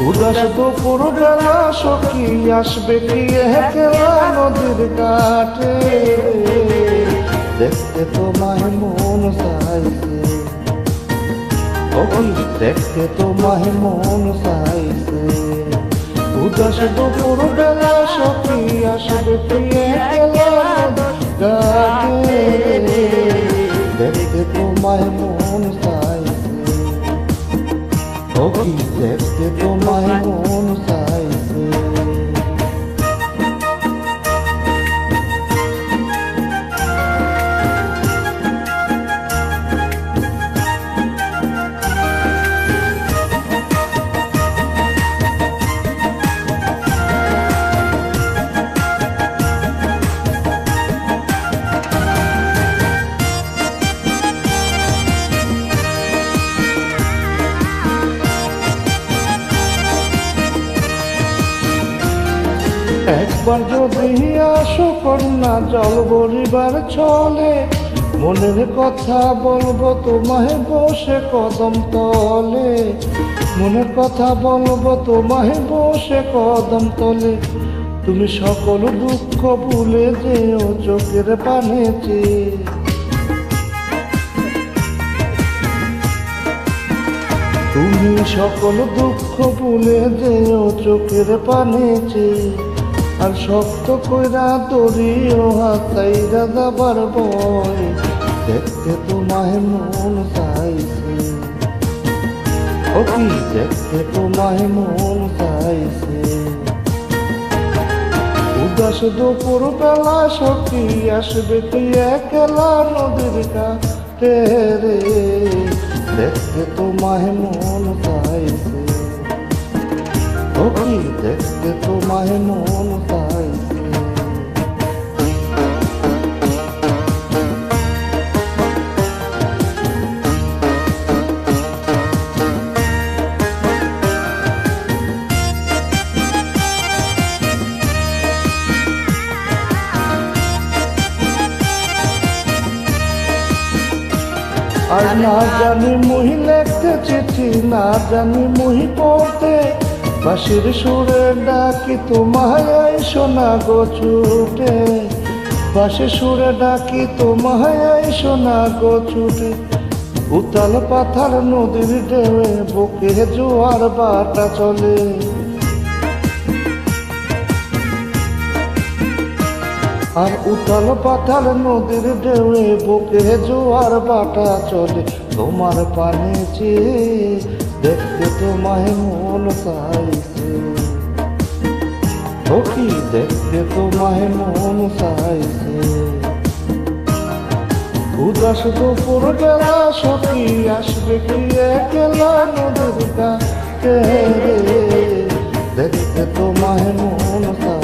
উদাস দুপুর বেলা সখী আসবে কি একলা নদীর ঘাটে, দেখতে তোমায় মন চাইছে, সখী দেখতে তোমায় মন চাইছে। উদাস দুপুর বেলা সখী আসবে কি একলা নদীর ঘাটে, দেখতে তোমায় মন চাইছে, সখী দেখতে তোমায় মন চাইছে। একবার যদি আসো কন্যা জল ভরিবার ছলে, মনের কথা বলবো তোমায় বসে কদম তলে, মনের কথা বলবো তোমায় বসে কদম তলে। তুমি সকল দুঃখ ভুলে যেও চোখের পানে চেয়ে, তুমি সকল দুঃখ ভুলে যেও চোখের পানে চেয়ে। আর শক্ত কইরা দড়িও হাতাইরা যাবার বয়, দেখতে তোমায় মন চাইছে, সখী দেখতে তোমায় মন চাইছে। উদাস দুপুর বেলা সখী আসবে কি একলা নদীর ঘাটে রে, দেখতে তোমায় মন চাইছে, সখী দেখতে তোমায় মন চাইছে। আর না জানি মুহি লেখতে চিঠি, না জানি মুহি পড়তে, বাঁশির সুরে ডাকি তোমায় আইসো না গো ছুটে, বাঁশির সুরে ডাকি তোমায় আইসো না গো ছুটে। উতাল পাথার নদীর ঢেউয়ে বুকে জোয়ার বাটা চলে, আর উতাল পাথার নদীর ঢেউয়ে বুকে জোয়ার বাটা চলে। তোমার পানে চেয়ে দেখতে তোমায় মন চাইছে, সখী দেখতে তোমায় মন চাইছে। উদাস দুপুর বেলা সখী আসবে কি একলা নদীর ঘাটে রে, দেখতে তোমায় মন চাইছে।